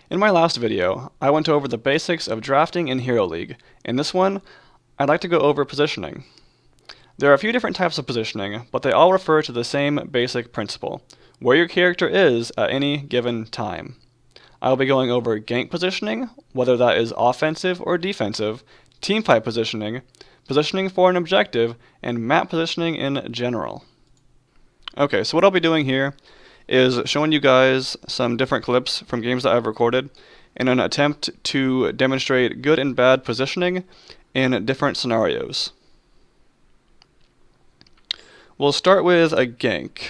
In my last video, I went over the basics of drafting in Hero League. In this one, I'd like to go over positioning. There are a few different types of positioning, but they all refer to the same basic principle, where your character is at any given time. I will be going over gank positioning, whether that is offensive or defensive, teamfight positioning, positioning for an objective, and map positioning in general. Okay, so what I'll be doing here is showing you guys some different clips from games that I've recorded in an attempt to demonstrate good and bad positioning in different scenarios. We'll start with a gank.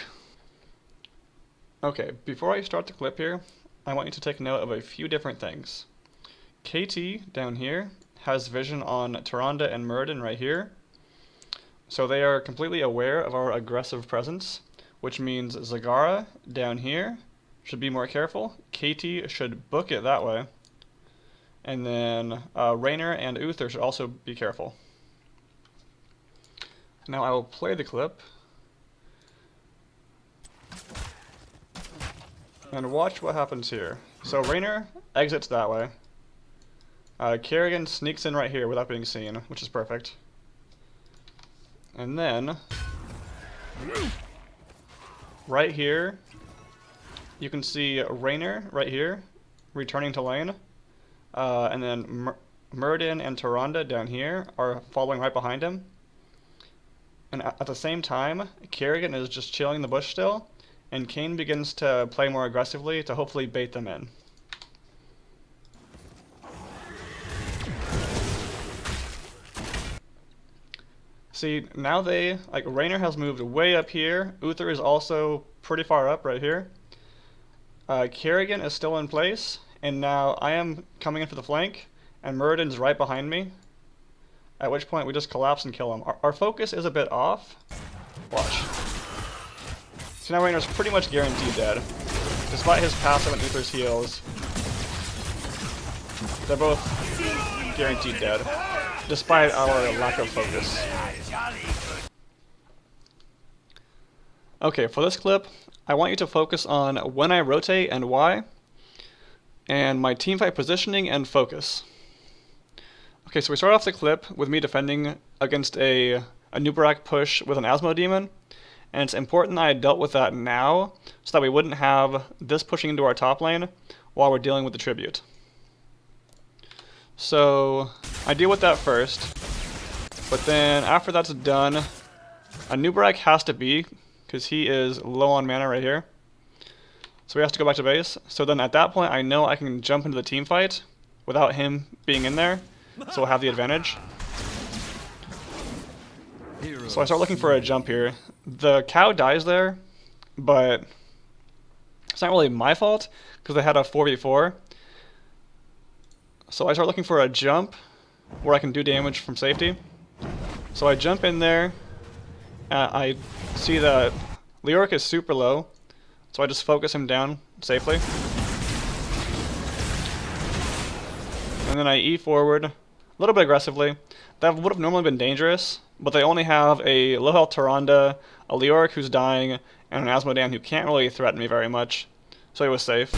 Okay, before I start the clip here, I want you to take note of a few different things. KT down here has vision on Tyrande and Muradin right here, so they are completely aware of our aggressive presence, which means Zagara down here should be more careful. KT should book it that way, and then Raynor and Uther should also be careful. Now I will play the clip and watch what happens here. So Raynor exits that way. Kerrigan sneaks in right here without being seen, which is perfect. And then right here, you can see Raynor right here returning to lane, and then Muradin and Tyrande down here are following right behind him. And at the same time, Kerrigan is just chilling in the bush still, and Kayn begins to play more aggressively to hopefully bait them in. See, now Raynor has moved way up here. Uther is also pretty far up right here. Kerrigan is still in place, and now I am coming in for the flank, and Muradin's right behind me. At which point we just collapse and kill him. Our focus is a bit off. Watch. So now Raynor's pretty much guaranteed dead. Despite his passive and Uther's heals, they're both guaranteed dead, despite our lack of focus. Okay, for this clip, I want you to focus on when I rotate and why, and my teamfight positioning and focus. Okay, so we start off the clip with me defending against a Nubarak push with an Asmo Demon, and it's important that I dealt with that now so that we wouldn't have this pushing into our top lane while we're dealing with the tribute. So I deal with that first, but then after that's done, a Nubarak has to be, because he is low on mana right here. So we have to go back to base. So then at that point I know I can jump into the team fight without him being in there, so we'll have the advantage. So I start looking for a jump here. The cow dies there, but it's not really my fault because they had a 4v4. So I start looking for a jump where I can do damage from safety. So I jump in there, I see that Leoric is super low, so I just focus him down safely. And then I E forward, a little bit aggressively. That would have normally been dangerous, but they only have a low health Tyrande, a Leoric who's dying, and an Asmodean who can't really threaten me very much, so he was safe.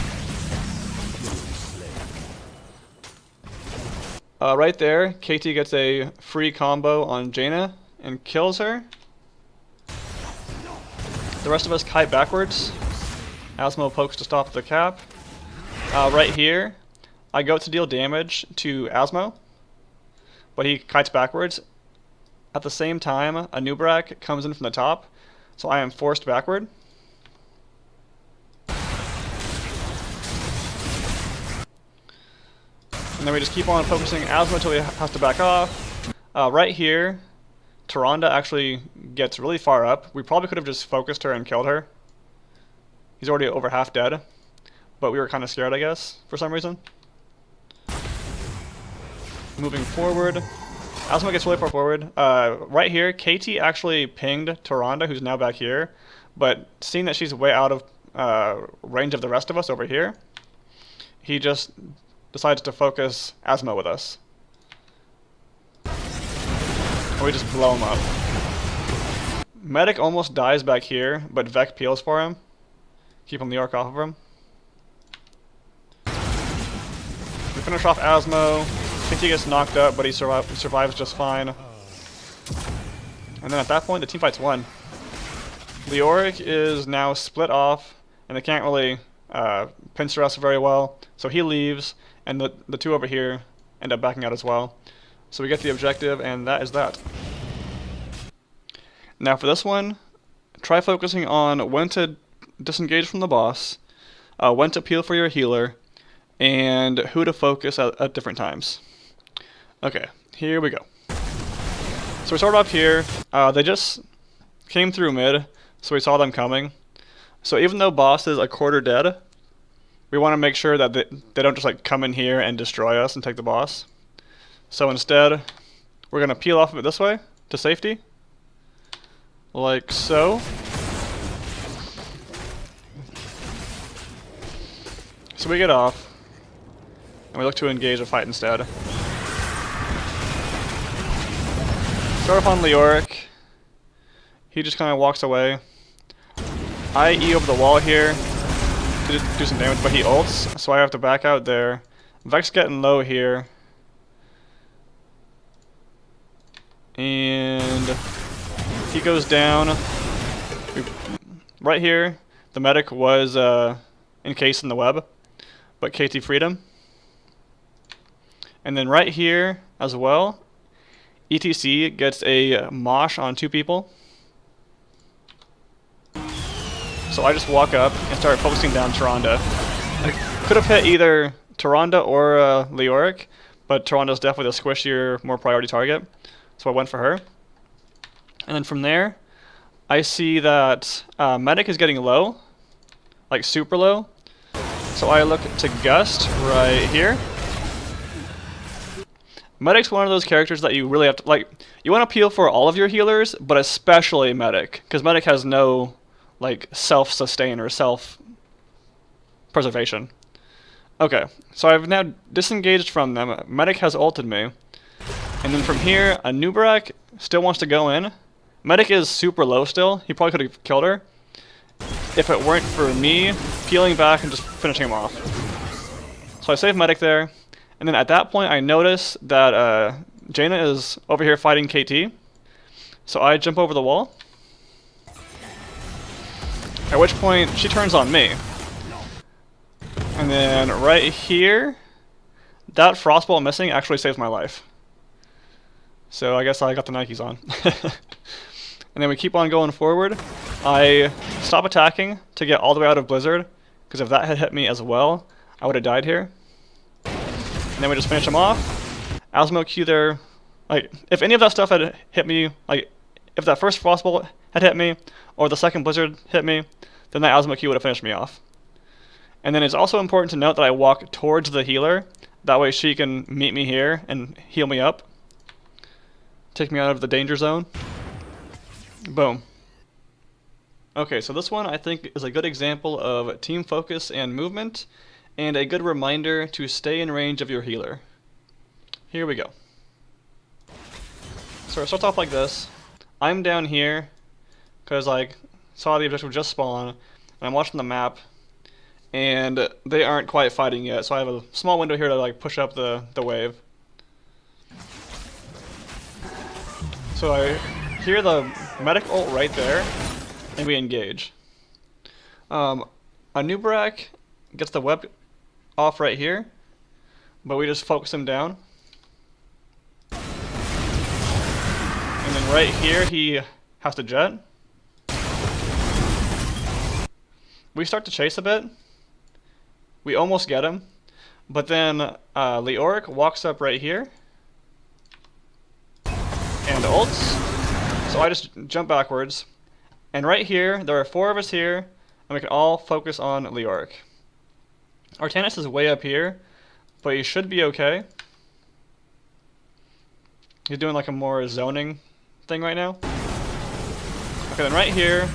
Right there, KT gets a free combo on Jaina and kills her. The rest of us kite backwards. Asmo pokes to stop the cap. Right here, I go to deal damage to Asmo, but he kites backwards. At the same time, a Nubarak comes in from the top, so I am forced backward. And then we just keep on focusing Asmo until he has to back off. Right here, Tyrande actually gets really far up. We probably could have just focused her and killed her. He's already over half dead, but we were kind of scared, I guess, for some reason. Moving forward, Asmo gets really far forward. Right here, KT actually pinged Tyrande, who's now back here, but seeing that she's way out of range of the rest of us over here, he just decides to focus Asmo with us. And we just blow him up. Medic almost dies back here, but Vec peels for him, keeping the orc off of him. We finish off Asmo. KT gets knocked up, but he survives just fine. And then at that point, the teamfight's won. Leoric is now split off, and they can't really pincer us very well, so he leaves, and the two over here end up backing out as well. So we get the objective, and that is that. Now for this one, try focusing on when to disengage from the boss, when to peel for your healer, and who to focus at different times. Okay, here we go. So we start off here. They just came through mid, so we saw them coming. So even though boss is a quarter dead, we want to make sure that they don't just like come in here and destroy us and take the boss. So instead, we're going to peel off of it this way to safety. Like so. So we get off, and we look to engage a fight instead. Start off on Leoric. He just kind of walks away. I E over the wall here to do some damage, but he ults, so I have to back out there. Vex getting low here. And he goes down. Right here, the medic was encased in the web, but KT freed him. And then right here as well, ETC gets a mosh on two people. So I just walk up and start focusing down Tyrande. I could have hit either Tyrande or Leoric, but Tyrande's definitely the squishier, more priority target. So I went for her. And then from there, I see that Medic is getting low, like super low. So I look to Gust right here. Medic's one of those characters that you really have to, like, you want to peel for all of your healers, but especially Medic, because Medic has no, like, self-sustain or self-preservation. Okay, so I've now disengaged from them. Medic has ulted me. And then from here, a Nubarak still wants to go in. Medic is super low still. He probably could have killed her if it weren't for me peeling back and just finishing him off. So I save Medic there. And then at that point, I notice that Jaina is over here fighting KT. So I jump over the wall. At which point, she turns on me. And then right here, that frostball missing actually saves my life. So I guess I got the Nikes on. And then we keep on going forward. I stop attacking to get all the way out of Blizzard, because if that had hit me as well, I would have died here. And then we just finish him off. Asmo Q there. Like, if any of that stuff had hit me, like, if that first frostball had hit me, or the second Blizzard hit me, then that Asmo Q would have finished me off. And then it's also important to note that I walk towards the healer. That way she can meet me here and heal me up. Take me out of the danger zone. Boom. Okay, so this one I think is a good example of team focus and movement, and a good reminder to stay in range of your healer. Here we go. So it starts off like this. I'm down here, because I saw the objective just spawn, and I'm watching the map, and they aren't quite fighting yet, so I have a small window here to like push up the wave. So I hear the medic ult right there, and we engage. A Nubarak gets the web off right here, but we just focus him down. And then right here he has to jet. We start to chase a bit. We almost get him, but then Leoric walks up right here and ults. So I just jump backwards, and right here there are 4 of us here, and we can all focus on Leoric. Artanis is way up here, but he should be okay. He's doing like a more zoning thing right now. Okay, then right here,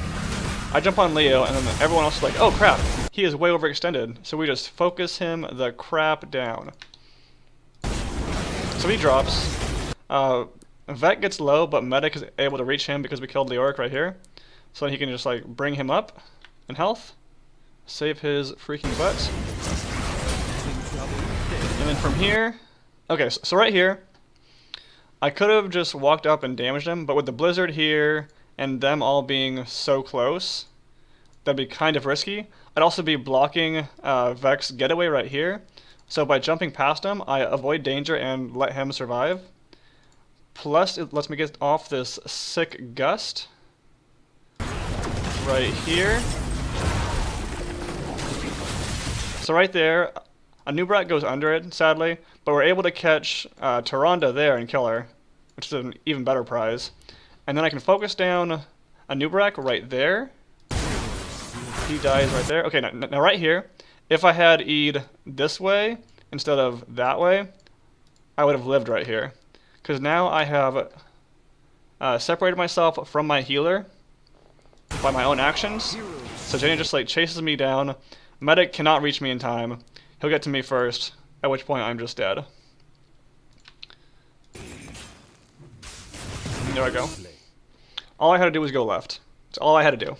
I jump on Leo, and then everyone else is like, oh crap, he is way overextended. So we just focus him the crap down. So he drops. Vet gets low, but Medic is able to reach him because we killed Leoric right here. So he can just like bring him up in health. Save his freaking butt. And then from here, okay, so right here, I could have just walked up and damaged him, but with the blizzard here and them all being so close, that'd be kind of risky. I'd also be blocking Vex getaway right here. So by jumping past him, I avoid danger and let him survive. Plus, it lets me get off this sick gust right here. So right there, a Nubrak goes under it, sadly, but we're able to catch Tyrande there and kill her, which is an even better prize. And then I can focus down a Nubrak right there. He dies right there. Okay, now right here, if I had E'd this way instead of that way, I would have lived right here. Because now I have separated myself from my healer by my own actions. So Jenny just like chases me down. Medic cannot reach me in time. He'll get to me first, at which point I'm just dead. There I go. All I had to do was go left. That's all I had to do.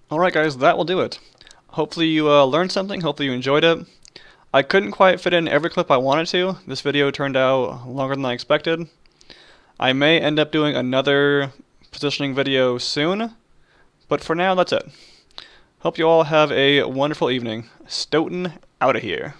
Alright guys, that will do it. Hopefully you learned something, hopefully you enjoyed it. I couldn't quite fit in every clip I wanted to. This video turned out longer than I expected. I may end up doing another positioning video soon, but for now that's it. Hope you all have a wonderful evening. Stoughton out of here.